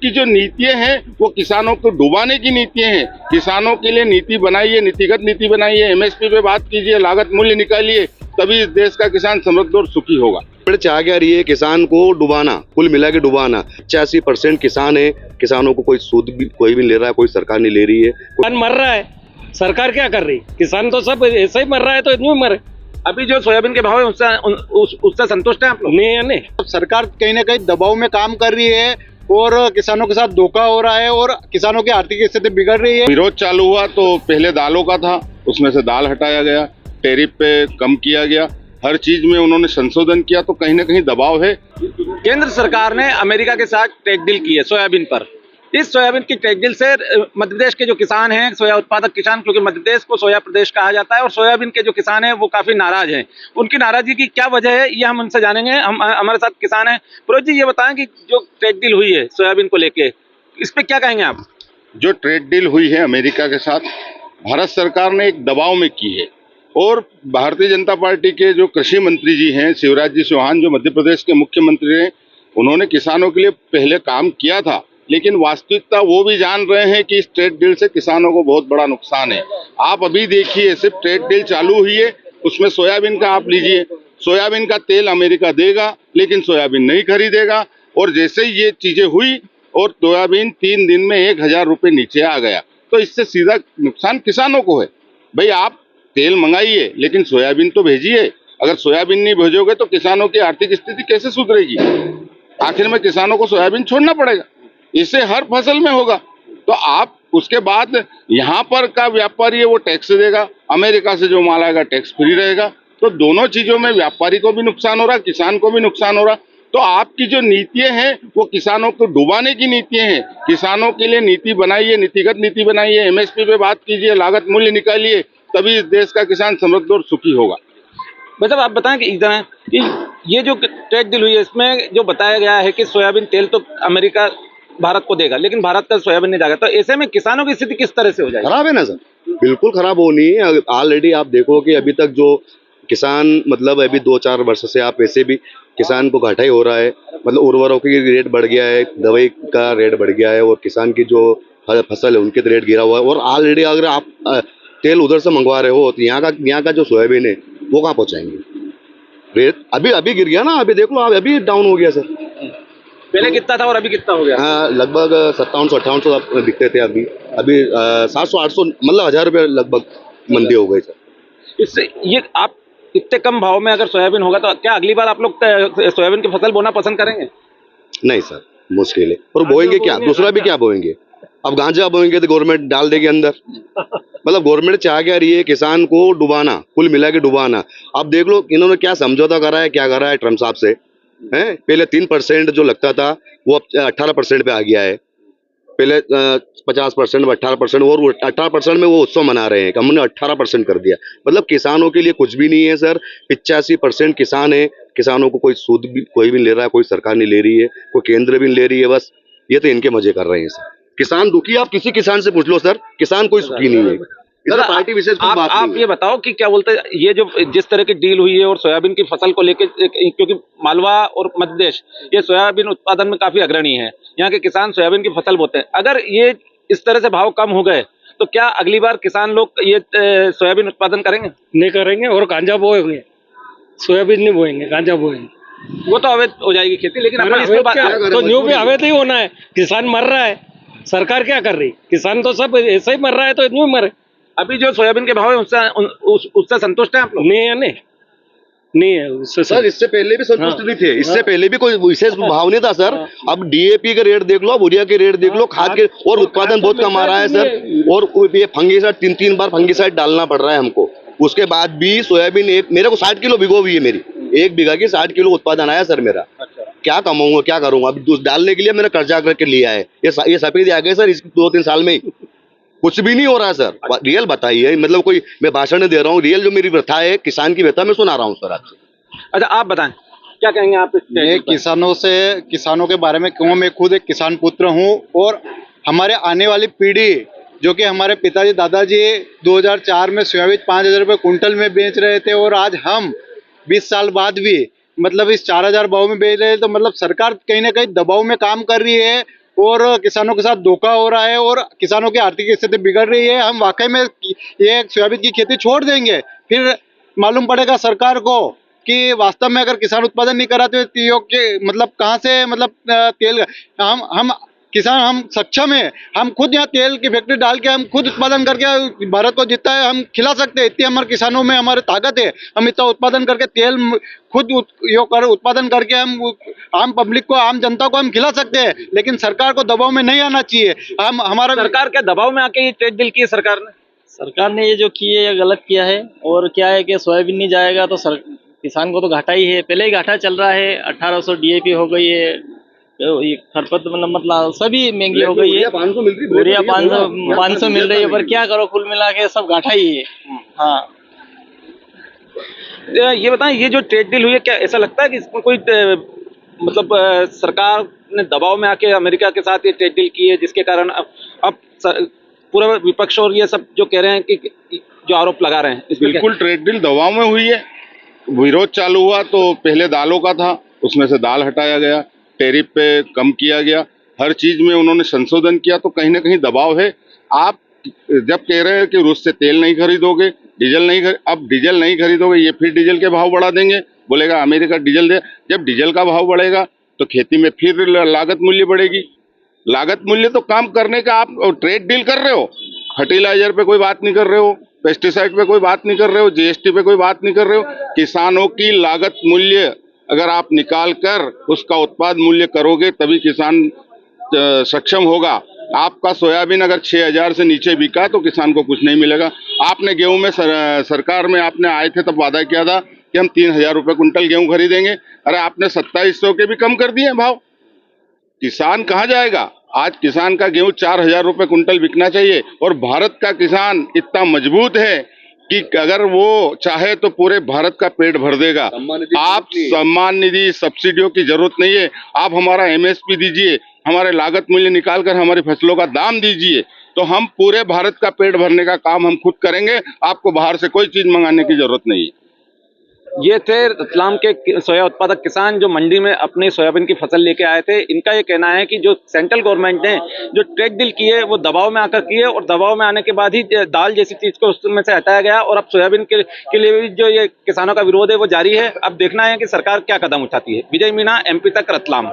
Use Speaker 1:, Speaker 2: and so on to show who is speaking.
Speaker 1: आपकी जो नीतियां हैं वो किसानों को डुबाने की नीतियां हैं। किसानों के लिए नीति बनाइए, नीतिगत नीति बनाइए, एमएसपी पे बात कीजिए, लागत मूल्य निकालिए, तभी इस देश का किसान समृद्ध और सुखी होगा।
Speaker 2: चाह क्या रही है किसान को डुबाना, कुल मिला के डुबाना। 85% किसान है, किसानों को कोई सूद भी कोई भी ले रहा है, कोई सरकार नहीं ले रही है।
Speaker 3: किसान मर रहा है, सरकार क्या कर रही? किसान तो सब ऐसे ही मर रहा है, तो इतने मरे।
Speaker 4: अभी जो सोयाबीन के भाव है उससे संतुष्ट है आप लोग?
Speaker 3: नहीं।
Speaker 5: सरकार कहीं ना कहीं दबाव में काम कर रही है और किसानों के साथ धोखा हो रहा है और किसानों की आर्थिक स्थिति बिगड़ रही है।
Speaker 1: विरोध चालू हुआ तो पहले दालों का था, उसमें से दाल हटाया गया, टैरिफ पे कम किया गया, हर चीज में उन्होंने संशोधन किया, तो कहीं ना कहीं दबाव है।
Speaker 4: केंद्र सरकार ने अमेरिका के साथ ट्रेड डील की है सोयाबीन पर। इस सोयाबीन की ट्रेड डील से मध्य प्रदेश के जो किसान हैं, सोया उत्पादक किसान, क्योंकि मध्य प्रदेश को सोया प्रदेश कहा जाता है, और सोयाबीन के जो किसान हैं वो काफी नाराज हैं। उनकी नाराजगी की क्या वजह है, ये हम उनसे जानेंगे। हमारे साथ किसान हैं। फिरोज जी, ये बताएं कि जो ट्रेड डील हुई है सोयाबीन को लेके, इस पे क्या कहेंगे आप?
Speaker 1: जो ट्रेड डील हुई है अमेरिका के साथ, भारत सरकार ने एक दबाव में की है, और भारतीय जनता पार्टी के जो कृषि मंत्री जी हैं, शिवराज जी चौहान, जो मध्य प्रदेश के मुख्यमंत्री हैं, उन्होंने किसानों के लिए पहले काम किया था, लेकिन वास्तविकता वो भी जान रहे हैं कि इस ट्रेड डील से किसानों को बहुत बड़ा नुकसान है। आप अभी देखिए, सिर्फ ट्रेड डील चालू हुई है, उसमें सोयाबीन का आप लीजिए, सोयाबीन का तेल अमेरिका देगा लेकिन सोयाबीन नहीं खरीदेगा, और जैसे ही ये चीजें हुई और सोयाबीन 3 दिन में 1000 रुपये नीचे आ गया, तो इससे सीधा नुकसान किसानों को है। भाई, आप तेल मंगाइए लेकिन सोयाबीन तो भेजिए। अगर सोयाबीन नहीं भेजोगे तो किसानों की आर्थिक स्थिति कैसे सुधरेगी? आखिर में किसानों को सोयाबीन छोड़ना पड़ेगा। इससे हर फसल में होगा। तो आप उसके बाद यहाँ पर का व्यापारी है वो टैक्स देगा, अमेरिका से जो माल आएगा टैक्स फ्री रहेगा। तो दोनों चीजों में व्यापारी को भी नुकसान हो रहा, किसान को भी नुकसान हो रहा। तो आपकी जो नीतियां हैं वो किसानों को डुबाने की नीतियां हैं। किसानों के लिए नीति बनाइए, नीतिगत नीति बनाइए, एमएसपी पे बात कीजिए, लागत मूल्य निकालिए, तभी इस देश का किसान समृद्ध और सुखी होगा।
Speaker 4: मतलब आप बताएं कि ये जो ट्रेड डील हुई है, इसमें जो बताया गया है कि सोयाबीन तेल तो अमेरिका भारत को देगा, लेकिन भारत का सोयाबीन नहीं जाएगा, तो ऐसे में किसानों की स्थिति किस तरह से हो जाएगी?
Speaker 2: खराब है ना सर, बिल्कुल खराब होनी है। ऑलरेडी आप देखो कि अभी तक जो किसान, मतलब अभी 2-4 वर्ष से आप ऐसे भी किसान को घाटा ही हो रहा है। मतलब उर्वरकों की रेट बढ़ गया है, दवाई का रेट बढ़ गया है, और किसान की जो फसल है उनके रेट गिरा हुआ है। और ऑलरेडी अगर आप तेल उधर से मंगवा रहे हो तो यहाँ का जो सोयाबीन है वो कहाँ पहुँचाएंगे? रेट अभी गिर गया ना, अभी देख लो, अभी डाउन हो गया सर।
Speaker 4: पहले कितना था और अभी कितना हो गया?
Speaker 2: हाँ, लगभग 5700-5800 बिकते थे, अभी 700-800, मतलब 1000 रुपये लगभग मंदी हो गई सर।
Speaker 4: इससे ये आप इतने कम भाव में अगर सोयाबीन होगा तो क्या अगली बार आप लोग सोयाबीन की फसल बोना पसंद करेंगे?
Speaker 2: नहीं सर, मुश्किल है। और बोएंगे क्या? दूसरा भी क्या बोएंगे? अब गांजा बोएंगे तो गवर्नमेंट डाल देगी अंदर। मतलब गवर्नमेंट चाह क्या रही है किसान को डुबाना, कुल मिला के डुबाना। अब देख लो इन्होंने क्या समझौता करा है, क्या करा है ट्रम्प साहब से, हैं? पहले 3% जो लगता था वो अब 18% पे आ गया है। पहले 50%, 18%, और 18% में वो उत्सव मना रहे हैं कि हमने 18% कर दिया। मतलब किसानों के लिए कुछ भी नहीं है सर। 85% किसान है, किसानों को कोई सूद भी कोई भी ले रहा है, कोई सरकार नहीं ले रही है, कोई केंद्र भी नहीं ले रही है। बस ये तो इनके मजे कर रहे हैं सर। किसान दुखी, आप किसी किसान से पूछ लो सर, किसान कोई सुखी नहीं है। पार्टी विशेष कुछ बात
Speaker 4: आप ये बताओ कि क्या बोलते हैं, ये जो जिस तरह की डील हुई है और सोयाबीन की फसल को लेकर, क्योंकि मालवा और मध्य प्रदेश ये सोयाबीन उत्पादन में काफी अग्रणी है, यहाँ के किसान सोयाबीन की फसल बोते हैं। अगर ये इस तरह से भाव कम हो गए तो क्या अगली बार किसान लोग ये सोयाबीन उत्पादन करेंगे?
Speaker 3: नहीं करेंगे, और गांजा बोएंगे, सोयाबीन नहीं बोएंगे, गांजा बोएंगे।
Speaker 4: वो तो अवैध हो जाएगी खेती, लेकिन अपन
Speaker 3: अवैध क्या? तो न्यू भी अवैध ही होना है। किसान मर रहा है, सरकार क्या कर रही? किसान तो सब ऐसे ही मर रहा है, तो इतने मरे।
Speaker 4: अभी जो सोयाबीन के भाव है उससे संतुष्ट है आप लोग?
Speaker 3: नहीं है उससे
Speaker 2: सर। इससे पहले भी संतुष्ट नहीं थे, इससे पहले भी कोई विशेष भाव नहीं था सर। अब डीएपी के रेट देख लो, यूरिया के रेट देख लो, खाद के, और उत्पादन बहुत कम आ रहा है सर। और ये फंगीसाइड 3-3 बार फंगीसाइड डालना पड़ रहा है हमको। उसके बाद भी सोयाबीन मेरे को 60 किलो भिगो हुई है, मेरी 1 बीघा की 60 किलो उत्पादन आया सर मेरा। क्या कमाऊंगा, क्या करूंगा? अब डालने के लिए मैंने कर्जा करके लिया है। ये सफेद आ गए सर इस 2-3 साल में। कुछ भी नहीं हो रहा है सर। रियल बताइए, मतलब कोई मैं भाषण नहीं दे रहा हूँ, रियल जो मेरी व्यथा है, किसान की व्यथा मैं सुना रहा हूँ सर आपसे।
Speaker 4: अच्छा, आप बताएं क्या कहेंगे आप?
Speaker 5: मैं किसानों के बारे में कहूँ, मैं खुद एक किसान पुत्र हूँ, और हमारे आने वाली पीढ़ी, जो कि हमारे पिताजी दादाजी 2004 में सोयाबीन 5000 रुपये कुंटल में बेच रहे थे, और आज हम 20 साल बाद भी मतलब इस 4000 भाव में बेच रहे हैं। तो मतलब सरकार कहीं ना कहीं दबाव में काम कर रही है और किसानों के साथ धोखा हो रहा है और किसानों की आर्थिक स्थिति बिगड़ रही है। हम वाकई में ये सोयाबीन की खेती छोड़ देंगे, फिर मालूम पड़ेगा सरकार को कि वास्तव में अगर किसान उत्पादन नहीं करा तो योग्य मतलब कहाँ से मतलब तेल हम किसान हम सक्षम है, हम खुद यहाँ तेल की फैक्ट्री डाल के हम खुद उत्पादन करके भारत को जितना है हम खिला सकते हैं। इतनी हमारे किसानों में हमारी ताकत है, हम इतना उत्पादन करके तेल खुद उत्पादन करके हम आम पब्लिक को, आम जनता को हम खिला सकते हैं। लेकिन सरकार को दबाव में नहीं आना चाहिए। हम हमारा
Speaker 4: सरकार के दबाव में आके ये ट्रेड डील की है सरकार ने
Speaker 6: ये जो किए ये गलत किया है। और क्या है कि सोयाबीन नहीं जाएगा तो किसान को तो घाटा ही है, पहले ही घाटा चल रहा है। 1800 डीएपी हो गई है, ये खरपतवार मतलब सभी महंगी हो गई है। यूरिया 500 मिल रही है, पर क्या करो, कुल मिला के सब घाटा ही है। हाँ,
Speaker 4: ये बताएं, ये जो ट्रेड डील हुई है, क्या ऐसा लगता है कि इसमें कोई मतलब सरकार ने दबाव में आके अमेरिका के साथ ये ट्रेड डील की है, जिसके कारण अब पूरा विपक्ष और ये सब जो कह रहे हैं कि जो आरोप लगा रहे हैं इस
Speaker 1: बिल्कुल ट्रेड डील दबाव में हुई है। विरोध चालू हुआ तो पहले दालों का था, उसमें से दाल हटाया गया, टैरिफ पे कम किया गया, हर चीज में उन्होंने संशोधन किया, तो कहीं ना कहीं दबाव है। आप जब कह रहे हैं कि रूस से तेल नहीं खरीदोगे, अब डीजल नहीं खरीदोगे, ये फिर डीजल के भाव बढ़ा देंगे, बोलेगा अमेरिका डीजल दे। जब डीजल का भाव बढ़ेगा तो खेती में फिर लागत मूल्य बढ़ेगी। लागत मूल्य तो काम करने का आप ट्रेड डील कर रहे हो, फर्टिलाइजर पे कोई बात नहीं कर रहे हो, पेस्टिसाइड पे कोई बात नहीं कर रहे हो, जीएसटी पे कोई बात नहीं कर रहे हो। किसानों की लागत मूल्य अगर आप निकाल कर उसका उत्पाद मूल्य करोगे तभी किसान सक्षम होगा। आपका सोयाबीन अगर 6000 से नीचे बिका तो किसान को कुछ नहीं मिलेगा। आपने गेहूं में सरकार में आपने आए थे तब वादा किया था कि हम 3000 रुपये कुंटल गेहूं खरीदेंगे, अरे आपने 2700 के भी कम कर दिए भाव। किसान कहाँ जाएगा? आज किसान का गेहूं 4000 रुपये कुंटल बिकना चाहिए। और भारत का किसान इतना मजबूत है कि अगर वो चाहे तो पूरे भारत का पेट भर देगा। आप सम्मान निधि सब्सिडियों की जरूरत नहीं है, आप हमारा एमएसपी दीजिए, हमारे लागत मूल्य निकाल कर हमारी फसलों का दाम दीजिए, तो हम पूरे भारत का पेट भरने का काम हम खुद करेंगे। आपको बाहर से कोई चीज मंगाने की जरूरत नहीं है।
Speaker 4: ये थे रतलाम के सोया उत्पादक किसान जो मंडी में अपने सोयाबीन की फसल लेके आए थे। इनका ये कहना है कि जो सेंट्रल गवर्नमेंट ने जो ट्रेड डील की है वो दबाव में आकर की है, और दबाव में आने के बाद ही दाल जैसी चीज को उसमें से हटाया गया, और अब सोयाबीन के लिए भी जो ये किसानों का विरोध है वो जारी है। अब देखना है कि सरकार क्या कदम उठाती है। विजय मीणा, MP तक, रतलाम।